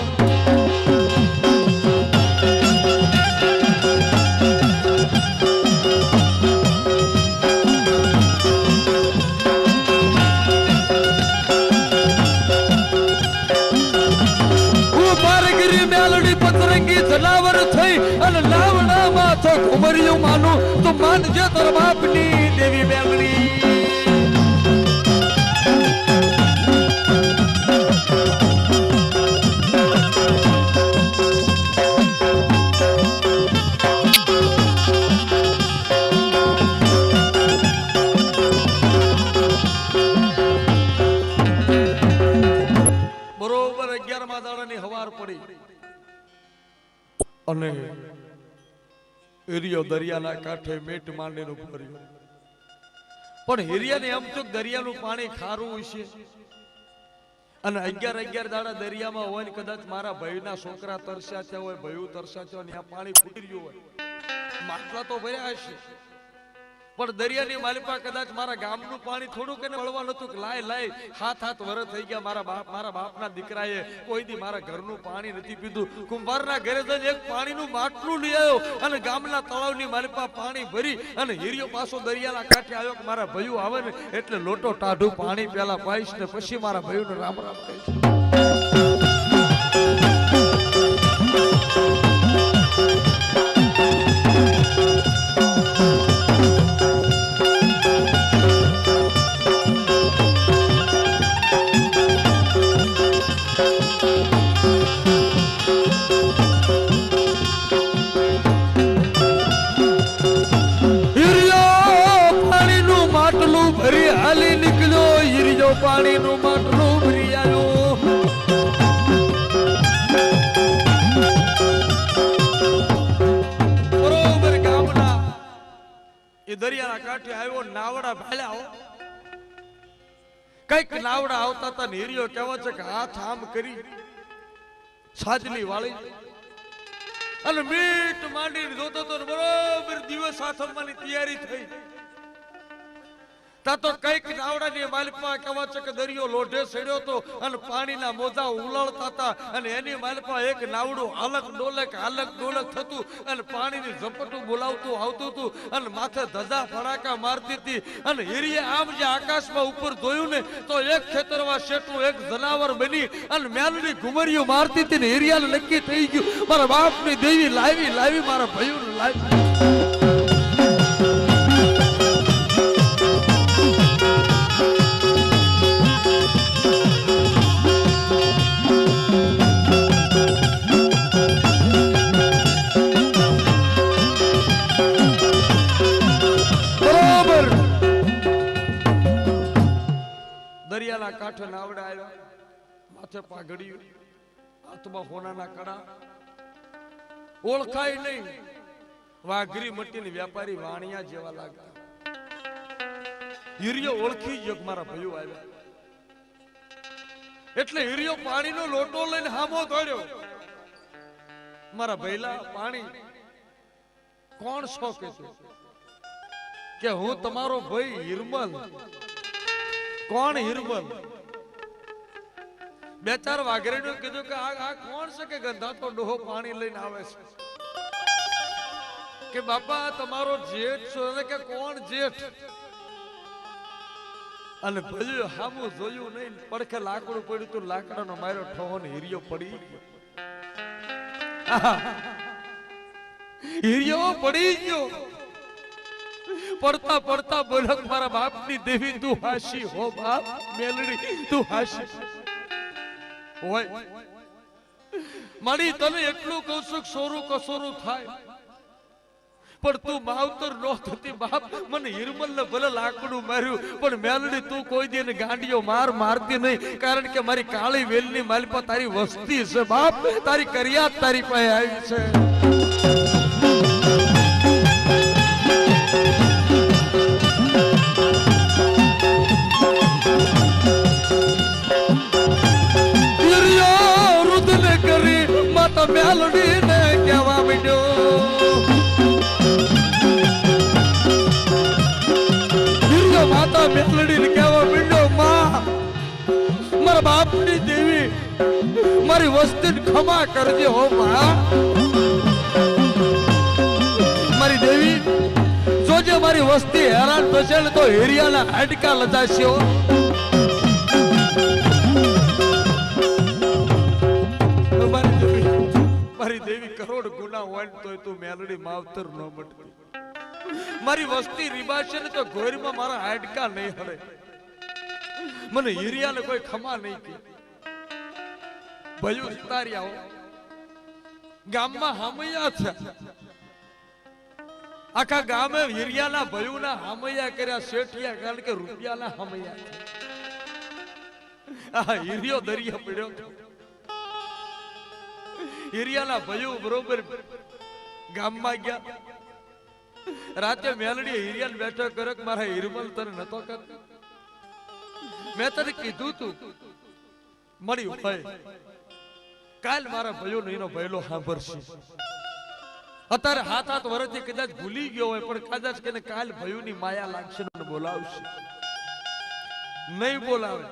જનાવર થઈ અને નાવડામાં તો ઘુમરિયું માનું તો માનજે તાર બાપની દેવી મેલડી. બરોબર 11મા દાડાની હવાર પડી અને હિરિયો દરિયાના કાંઠે મેટ માંડીને ભર્યો. પણ હિરિયાને એમ તો દરિયાનું પાણી ખારું હશે અને 11 દાડા દરિયામાં હોય ને કદાચ મારા ભાઈના છોકરા તરસ્યા થયા હોય, ભયું તરસ્યા થયા હોય, પાણી ફૂટી રહ્યું હોય, માટલા તો ભર્યા હશે, પણ દરિયાની માલિપા કદાચ મારા ગામનું પાણી થોડુંક એને વળવા નતું કે લાય 7 વર્ષ થઈ ગયા મારા બાપના દીકરાએ કોઈ દી મારા ઘરનું પાણી નથી પીધું. કુંભારના ઘરે જઈને એક પાણીનું માટલું લઈ આવ્યો અને ગામના તળાવની માલિપા પાણી ભરી અને હિરિયો પાછો દરિયાના કાંઠે આવ્યો કે મારા ભયું આવે ને એટલે લોટો ટાઢું પાણી પેલા પાઈશ ને પછી મારા ભયુંને રામ રામ કહીશ. પાણીનું માટલું ભરી આવ્યો. બરોબર ગામના એ દરિયાના કાંઠે આવ્યો, નાવડા ભાલ્યા. કઈક નાવડા આવતા હતા ને હિરિયો કહેવા છે કે હાથ આમ કરી છાજલી વાળી અને મીટ માંડીને જોતો તો બરોબર દિવસ આથમવાની તૈયારી થઈ. તો કઈક નાવડાની માલિપા કહેવા છે કે દરિયો લોઢે સડ્યો તો અને પાણીના મોજા ઉલાળતા હતા અને એની માલિપા એક નાવડું હાલક ડોલક થતું અને પાણીની ઝપટું બોલાવતું આવતું હતું અને માથે ધજા ફડાકા મારતી હતી. અને હિરિયે આમ જે આકાશમાં ઉપર જોયું ને તો એક ખેતરવા શેઠું એક જનાવર બની અને મેલડી ઘુમરિયું મારતી હતી ને હિરિયાને નક્કી થઈ ગયું મારા બાપની દેવી લાવી મારા ભયુંને લાવી. દરિયાના કાંઠે નાવડા આવ્યા, માથે પાઘડી, હાથમાં હોનાના કડા, ઓળખાય નહીં, વાઘરી મટીને વ્યાપારી વાણિયા જેવા લાગતા. હિરિયો ઓળખી ગયો મારા ભયો આવ્યા એટલે હિરિયો પાણીનો લોટો લઈને હામો દોડ્યો. મારા ભૈલા પાણી કોણ શોકે છે કે હું તમારો ભાઈ હિરમલ. કોણ હિરમલ? 2-4 વાઘરેનું કીધું કે આ કોણ છે કે ગંધાતો ડોહો પાણી લઈને આવે છે કે બાપા તમારો જેઠ છો કે કોણ જેઠ? અને ભલ્યું હામું જોયું નહીં, પડખે લાકડું પડ્યું તું, લાકડાનો માર્યો ઠોહો ને હીરિયો પડી ગયો. હીરિયો પડી ગયો. પડતા પડતા બોલક મારા બાપની દેવી તું હાશી હો બાપ, મેલડી તું હાશી હોય. મારી તને એટલું કહું છું સોરું કસોરું થાય, પણ તું માવતર નો થતી બાપ. મને હિરમલ ને ભલે લાકડું માર્યું, પણ મેલડી તું કોઈ દી ગાંડીઓ મારતી નહીં, કારણ કે મારી કાળી વેલની માલપા તારી વસ્તી છે બાપ, તારી કરિયાત તારી પાસે આવી છે. મેલડી ને કહેવા માંડ્યો, માતા મેલડી ને કહેવા માંડ્યો, માં મારા બાપની દેવી મારી વસ્તી ક્ષમા કરજે હો માં. મારી દેવી જોજે મારી વસ્તી હેરાન થશે ને તો હેરિયાના હાડકા લજાશે. મારી દેવી કરોડ ગુના હોય તો તું મેલડી માવતર ન મટતી. મારી વસ્તી રીબાશે ને તો ઘોરમાં મારા હાડકા નહીં હડે. મને હિરિયાને કોઈ ખમા નહીં કી. ભયું તારિયા ગામમાં હામૈયા છે, આખા ગામે હિરિયાના ભયુના હામૈયા કર્યા શેઠિયા, કારણ કે રૂપિયાના હામૈયા છે. આ હિરિયો દરિયા પડ્યો. હિરિયાના ભયું બરોબર ગામમાં ગયા. રાતે મેલડી હિરિયાને બેઠો કરે, મારા હિરમલ તને નતો કર, મેં તને કીધું તું મળ્યું હોય. કાલ મારા ભયો એનો ભયલો સાંભળશે. અત્યારે હાથ વર્ષથી કદાચ ભૂલી ગયો હોય, પણ કદાચ કે કાલ ભયુની માયા લાગશે ને બોલાવશે. નહીં બોલાવે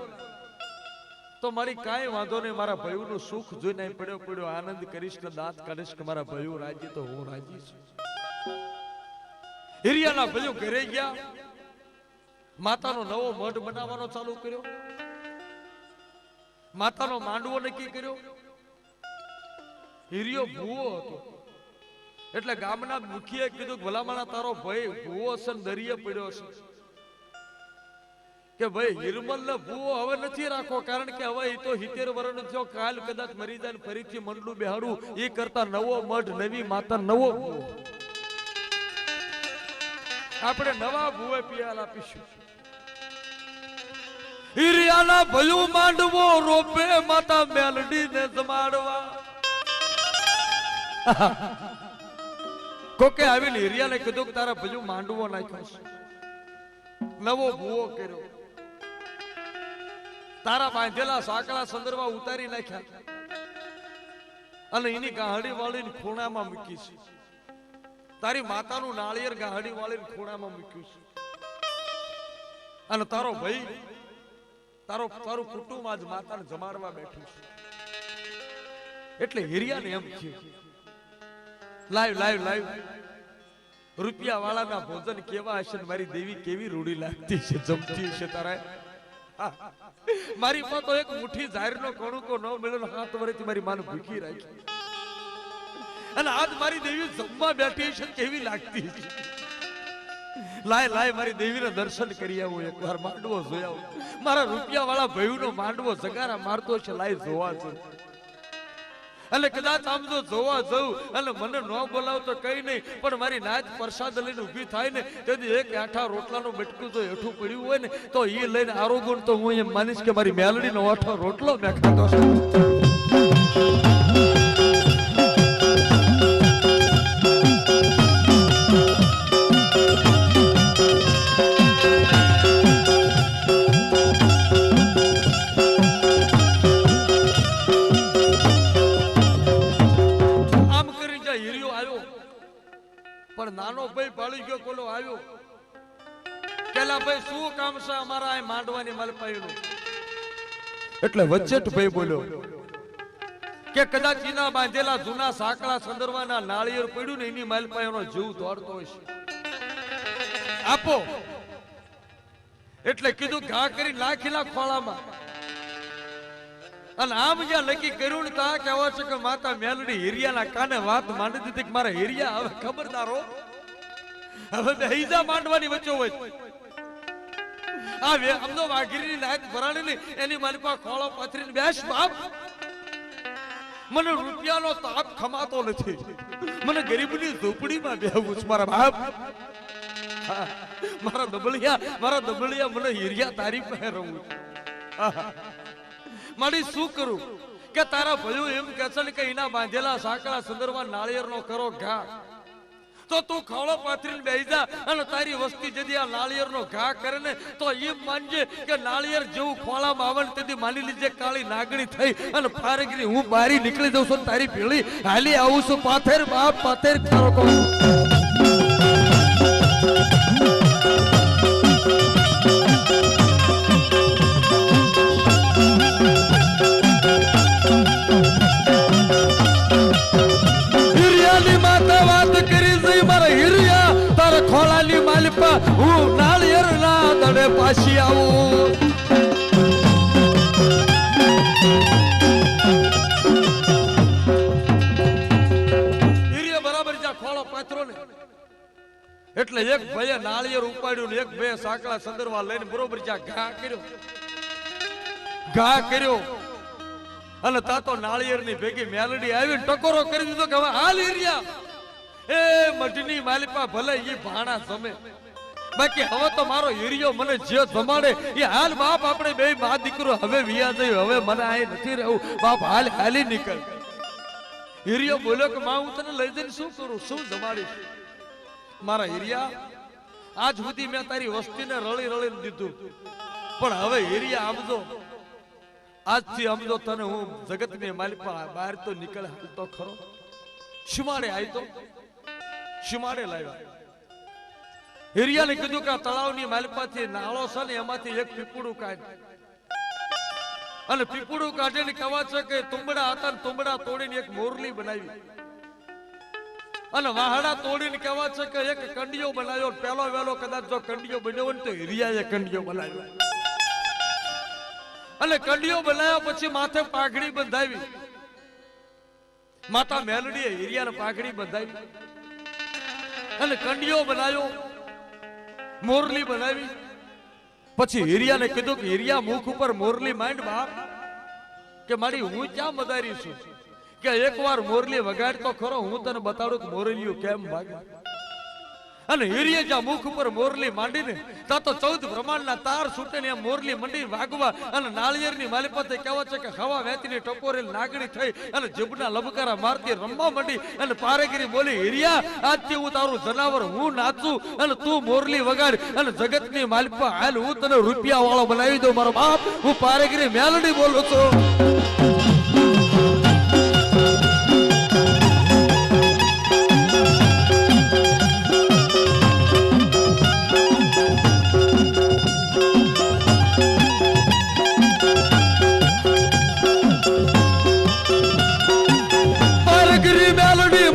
તો મારી કાંઈ વાંધો નહીં, મારા ભયુનું સુખ જોઈને પડ્યો આનંદ કરીશ ને દાંત કાઢીશ કે મારા ભયુ રાજી તો હું રાજી છું. હિરિયાના ભયુ ઘરે ગયા, માતાનો નવો મઢ બનાવવાનો ચાલુ કર્યો, માતાનો માંડવો નક્કી કર્યો. હિરિયો ભૂવો હતો એટલે ગામના મુખીએ કીધું ભલામણા તારો ભાઈ ભૂવો છે ને દરિયે પડ્યો છે, કે ભાઈ હિરમલ ને ભૂવો હવે નથી રાખો, કારણ કે હવે એ તો 70 વર્ષનો થયો, કાલ કદાચ મરી જાય ફરીથી મંડળું બેહાડું, એ કરતા નવો મઢ નવી માતા નવો ભૂવો આપણે નવા ભૂવે પિયાલ આપીશું. હિરિયાના ભયું માંડવો રોપે માતા મેલડી ને જમાડવા. કોકે આવીને હિરિયાને કીધું કે તારા ભયું માંડવો નાખ્યો છે, નવો ભૂવો કર્યો, તારા બાંધેલા સાંકળા સંદર્ભા ઉતારી નાખ્યા અને એની ગાહડી વાળીને ખૂણામાં મૂકી છે. તારી માતાનું નાળિયેર ગાહડી વાળીને ખૂણામાં મૂક્યું છે. અને તારો ભાઈ તારું કુટુંબ આજ માતાને જમાડવા બેઠું છે. એટલે હિરિયાને એમ થયું, લાવ રૂપિયા વાળાના ભોજન કેવા હશે ને મારી દેવી કેવી રૂડી લાગતી છે, જમતી છે. તારા મારી માં તો એક મુઠ્ઠી ઝારનો કણુકો ન મળ્યો, 7 વર્ષથી મારી માને ભૂખી રાખી, અને આજ મારી દેવી જમવા બેઠી છે કેવી લાગતી છે. લાય મારી દેવીને દર્શન કરી આવું, એકવાર માંડવો જોઈ આવું. મારા રૂપિયા વાળા ભયુનો માંડવો જગારા મારતો છે, લાય જોવા છે. અને કદાચ આમ જો જોવા જવું અને મને ન બોલાવ તો કઈ નહીં, પણ મારી નાચ પ્રસાદ લઈને ઉભી થાય ને તેથી એક આઠા રોટલાનું બટકું જો હેઠું પડ્યું હોય ને તો એ લઈને આરોગુણ તો હું એમ માનીશ કે મારી મેલડીનો આઠો રોટલો મેં ખાધો છે. નાનો ભાઈ પાળી ગયો, કોલો આવ્યો, પેલા ભાઈ શું કામ છે અમારા આ માંડવાની મલપાઈનું? એટલે વચ્ચેટ ભાઈ બોલ્યો કે કદાચ એના બાંધેલા જૂના સાંકળા સંદર્ભના નાળિયેર પડ્યું ને એની માલ પાસે એનો જીવ દોડતો હોય છે. આપો એટલે કીધું ઘા કરી નાખીલા ખોળામાં. અને આમ જ્યાં નક્કી કર્યું ને તા કહેવા છે કે માતા મેલડી હિરિયાના કાને વાત માંડી દીધી કે મારા હિરિયા હવે ખબરદાર હો, હવે બેહીજા માંડવાની વચ્ચે હોય. આ અમનો વાઘીરની નાયત ભરાણી એની મારી પાસે ખોળો પાથરીને બેસ બાપ, મને રૂપિયાનો તાપ ખમાતો નથી, મને ગરીબની ઝૂંપડીમાં બેહવું છે મારા બાપ. મારા દબલિયા મને હિરિયા તારી પાસે રહું મારી શું કરું કે તારા ભયું એમ કે છે કે એના બાંધેલા સાંકળા સંદર્ભમાં નાળિયેરનો કરો ઘા, તો તું ખોળો પાથરીને બેહી જા અને તારી વસ્તી જદી આ નાળિયેરનો ઘા કરે ને તો એમ માનજે કે નાળિયેર જેવું ખોળામાં આવે ને તેથી માની લીજે કાળી નાગણી થઈ અને ફારગરી હું બારી નીકળી દઉં છું, તારી ભેળી હાલી આવું છું. પાથેર બાપ પાથેર ખરો કહું. ખોળાની માલિપા હું નાળિયેર ના દડે પાછી આવું. હિરિયા બરાબર જ્યાં ખોળો પાથરો ને એટલે એક ભાઈએ નાળિયેર ઉપાડ્યું ને એક ભાઈએ સાંકળા સંદરવા લઈને બરોબર જ્યાં ઘા કર્યો અને તા તો નાળિયેર ની ભેગી મેલડી આવી ટકોરો કરી દીધો કે હવે હાલ હિરિયા એ મઢની માલિપા ભલે ઈ ભાણા જમે, બાકી હવે તો મારો હિરિયો મને જે જમાડે એ હાલ બાપ. આપણે બે મા દીકરો હવે વિયા જઈ, હવે મને આ નથી રહેવું બાપ, હાલ હાલી નીકળ. હિરિયો બોલ્યો કે માં હું તને લઈ જઈને શું કરું, શું જમાડીશ? મારા હિરિયા આજ સુધી મેં તારી વસ્તીને રળી રળીને દીધું, પણ હવે હિરિયા આમજો આજથી આમજો તને હું જગતની માલિપા બહાર તો નીકળ તો ખરો. શિમાડે આવી તો શિમાડે લાવ્યા. હિરિયાને કીધું કે તળાવની માલિપાથી નાળો છે ને એમાંથી એક પીપળું કાઢ. અને પીપળું કાઢીને કહેવા છે કે તુંબડા હતા ને તુંબડા તોડીને એક મોરલી બનાવી. અને વાહડા તોડીને કહેવા છે કે એક કંડિયો બનાવ્યો. પેલો વેલો કદાચ જો કંડિયો બન્યો હોય તો હિરિયાએ કંડિયો બનાવ્યો. અને કંડિયો બનાવ્યા પછી માથે પાઘડી બંધાવી. માતા મેલડીએ હિરિયાને પાઘડી બંધાવી અને કંડિયો બનાવ્યો, મોરલી બનાવી. પછી હિરિયાને કીધું કે હિરિયા મુખ ઉપર મોરલી માંડ બાપ, કે મારી હું ક્યાં મદારી છું, કે એકવાર મોરલી વગાડ તો ખરો, હું તને બતાડું કે મોરલીઓ કેમ વાગે. અને હિરિયે જ્યાં મુખ ઉપર મોરલી માંડીને તા તો 14 બ્રહ્માંડના તાર છૂટે ને એમ મોરલી મંડી વાગવા. અને નાળિયેરની માલિપાતે કહેવા છે કે હવા વહેતીની ટકોરેલ નાગણી થઈ અને જીભના લબકારા મારતી રમવા માંડી. અને પારેગીરી બોલી હિરિયા આજથી હું તારું જનાવર હું નાચું અને તું મોરલી વગાડ અને જગતની માલિપા હાલ હું તને રૂપિયા વાળો બનાવી દઉં મારો બાપ. હું પારેગીરી મેલડી બોલું છું.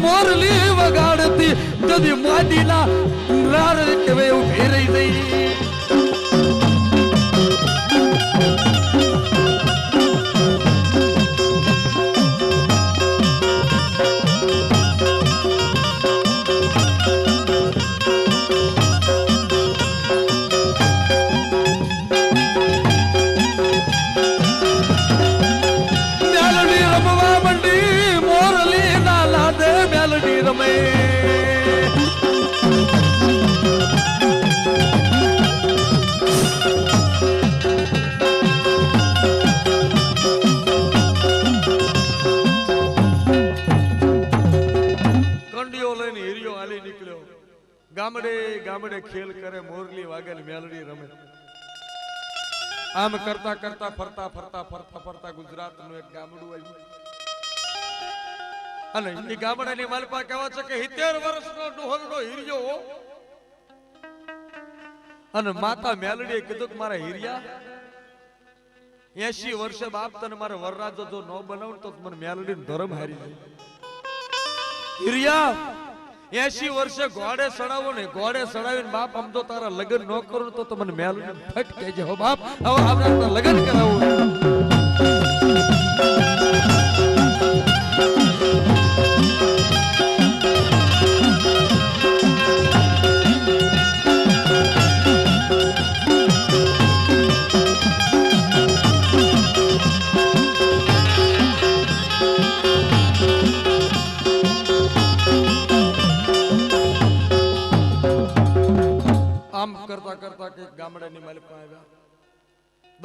મોરલી વગાડતી કદી માદીના રાર કેવે ઉભી રહી ગઈ. મેલડી રમવા મંડી, મોરલી ના લાદે મેલડી રમે. કંડિયો લઈને હિરિયો હાલી નીકળ્યો. ગામડે ગામડે ખેલ કરે, મોરલી વાગે ને મેલડી રમે. આમ કરતા કરતા ફરતા ગુજરાતનું એક ગામડું આવ્યું. અને એ ગામડાની માલપા કહેવા છે કે 70 વર્ષનો ડોહરનો હિરિયો. અને માતા મેલડીએ કીધું કે મારા હિરિયા 80 વર્ષે બાપ તને મારે વરરાજો જો ન બનાવું તો મને મેલડીનો ધર્મ હારી જાય. હિરિયા 80 વર્ષે ઘોડે સડાવો ને ઘોડે સડાવીને બાપ આમ તો તારા લગ્ન ન કરું તો મને મેલડી ફટ કહેજે હો બાપ હવે આપણે લગ્ન કરાવું. આમ કરતા કરતા કે ગામડાની માલિક આવ્યા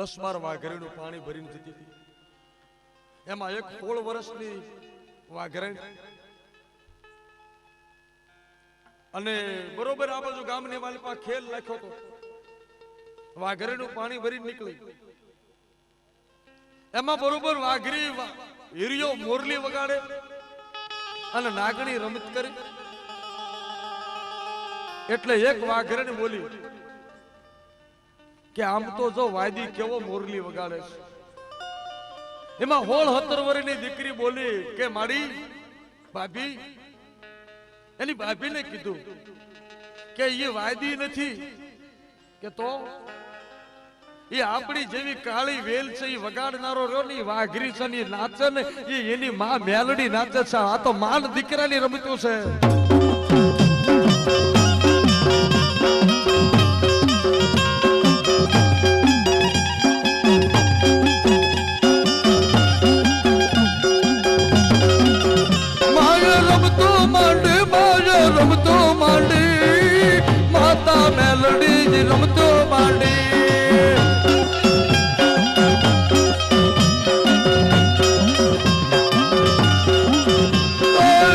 10-12 વાઘરેનું પાણી ભરીને જતી હતી. એમાં એક 16 વર્ષની વાઘરેણ અને બરોબર આ બાજુ ગામની માલિકા ખેલ નાખ્યો તો વાઘરેનું પાણી ભરીને નીકળી. એમાં બરોબર વાઘરી હિરિયો મોરલી વગાડે અને નાગણી રમત કરી. એટલે એક વાઘરેણ બોલી કે આમ તો જો વાયદી કેવો મોરલી વગાડે છે. એમાં 16-17 વર્ષની દીકરી બોલી કે મારી ભાભી, એની ભાભીને કીધું કે એ વાયદી નથી કે તો એ આપણી જેવી કાળી વેલ છે એ વગાડનારો રહ્યો ને વાઘરી છે ને નાચે ને એની માં મેલડી નાચે છે. આ તો માન દીકરાની રમતું છે. રમતો માંડી માતા મેલડી રમતો માંડી.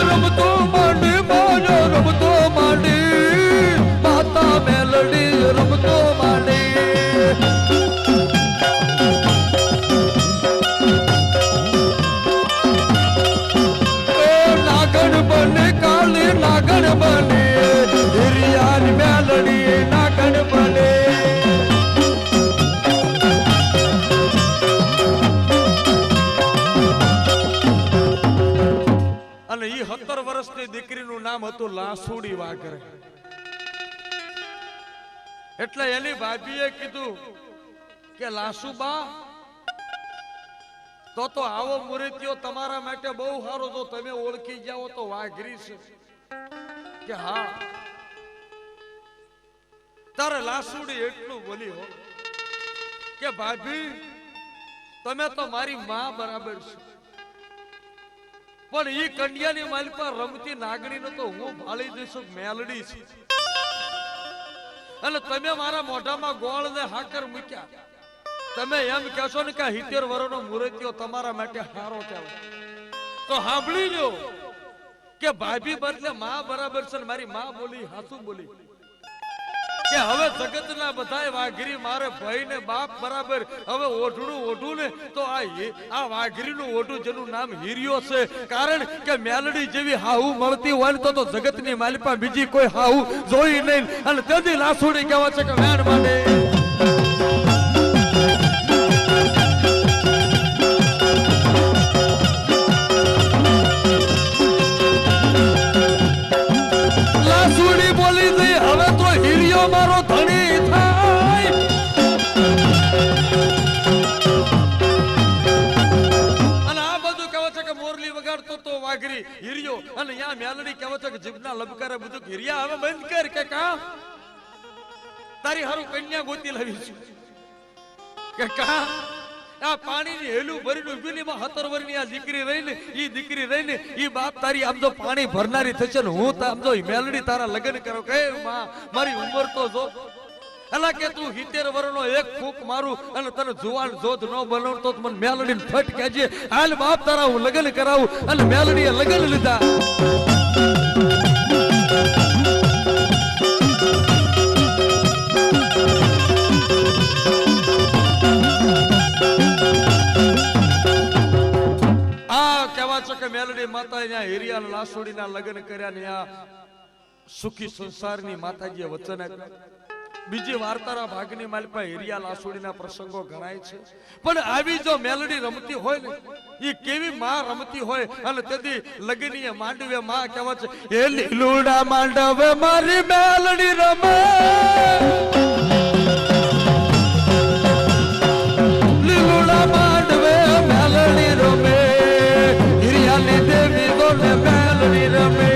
રમતો માંડી માજો રમતો માંડી માતા મેલડી રમતો માંડી. નાગણ બને કાળી નાગણ બને હિરિયાની મેલડી નાગણ બને. અને ઈ 17 વર્ષની દીકરીનું નામ હતું લાસુડી વાઘરે. એટલે એની ભાભીએ કીધું કે લાસુબા તો આવો મુરતિયો તમારા માટે બહુ સારો, જો તમે ઓળખી જાઓ તો વાઘરી છે. કે હા. તારે લાસુડી એટલું બોલી હો કે ભાભી તમે તો મારી માં બરાબર છે, પણ ઈ કંડિયાની માલિકા રમતી નાગણીનો તો હું ભાળી દઈશું મેલડી છે. અને તમે મારા મોઢામાં ગોળ ને હાકર મૂક્યા. તમે એમ કહેશો ને કે 70 વર્ષનો મુરતિયો તમારા માટે હારો કહેવાય. તો સાંભળી લો કે ભાભી બદલે માં બરાબર છે. મારી માં બોલી હાસુ બોલી કે હવે જગતના બધાય વાઘરી મારે ભાઈ ને બાપ બરાબર. હવે ઓઢણું ઓઢું ને તો આ વાઘરીનું ઓઢું જેનું નામ હિરિયો છે. કારણ કે મેલડી જેવી હાહુ મળતી હોય ને તો જગતની માલિકા બીજી કોઈ હાહુ જોઈ નહીં. અને તેથી લાસુડી કહેવા છે કે વેણ માંડે. લાસુડી બોલી દઈ હવે તો હિરિયો મારો ધણી થાય. અને આ બધું કહેવા છે કે મોરલી વગાડતો તો વાઘરી હિરિયો અને યા મેલડી કહેવા છે કે જીભના લબકારે બધું હિરિયા હવે બંધ કર કે કા તારી હારું કન્યા ગોતી લાવી છું કે કા આ પાણીની હેલું ભરીને ઉભીને 17 વર્ષની આ દીકરી રહીને ઈ બાપ તારી આમ જો પાણી ભરનારી થશે ને હું આમ જો મેલડી તારા લગ્ન કરો કે માં મારી ઉંમર તો જો અલા કે તું 70 વર્ષનો એક ફૂક મારું અને તને જુવાન જોધ ન બનાવતો તો મને મેલડીને ફટ કહેજે. હાલ બાપ તારા હું લગ્ન કરાવું. અને મેલડીએ લગ્ન લીધા. કે મેલડી માતા હિરિયા લાસુડીના લગ્ન કર્યા ને આ સુખી સંસારની માતાજીએ વચન આપ્યું બીજી વાર્તાના ભાગની માલપા હિરિયા લાસુડીના પ્રસંગો ગણાય છે, પણ આવી જો મેલડી રમતી હોય ને એ કેવી માં રમતી હોય, અને તેથી લગીની માંડવે માં કહેવાય છે એ લીલુડા માંડવે મારી મેલડી રમે, લીલુડા માંડવે મેલડી રમે, હિરિયાની દેવી દોને મેલડી રમે.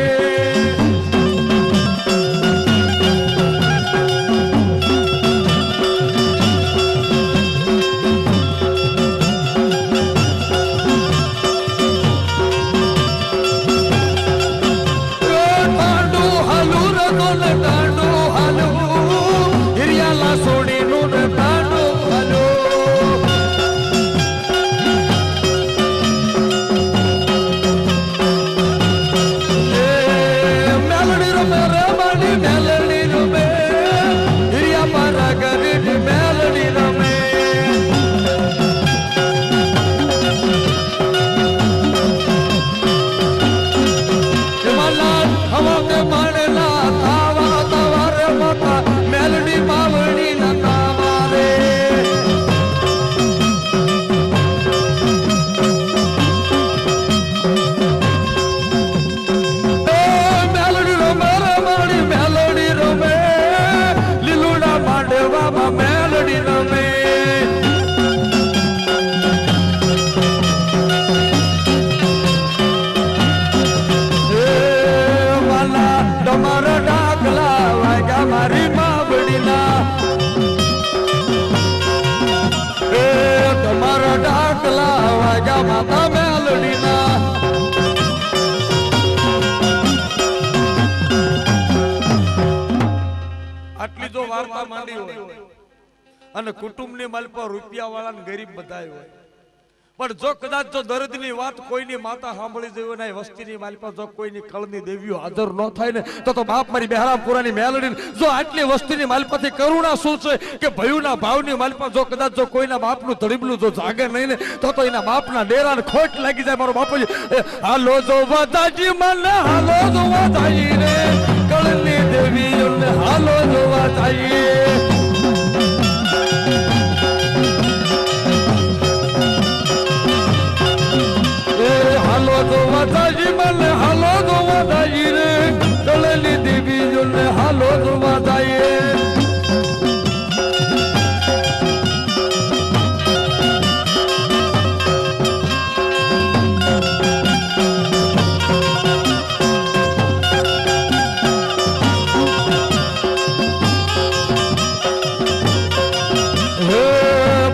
માતા મેલડીના આટલી જો વાર્તા માંડી હોય અને કુટુંબની માલપા રૂપિયા વાળા ને ગરીબ બધાય હોય, પણ જો કદાચ જો દર્દની વાત કોઈની માતા સાંભળી જઈ ને વસ્તીની માલપા જો કોઈની કળની દેવીઓ હાજર ન થાય ને તો બાપ મારી બહેરામપુરાની મેલડી જો આટલી વસ્તીની માલપાથી કરુણા શું છે કે ભયુના ભાવની માલપા જો કદાચ જો કોઈના બાપનું ધડીબલું જો જાગે નહીં ને તો એના બાપના ડેરાને ખોટ લાગી જાય. મારો બાપુજી હાલો જો વાદાજી મને હાલો જો વાદાજી રે કળની દેવીઓને હાલો જો વાદાજી. હાલો તો વાદાજી મને હાલો તો વાદાજી રે કળની દેવીઓને હાલો તો વાદાજી.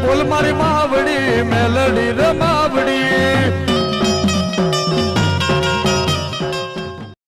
બોલ મારી માવડી મેલડી રે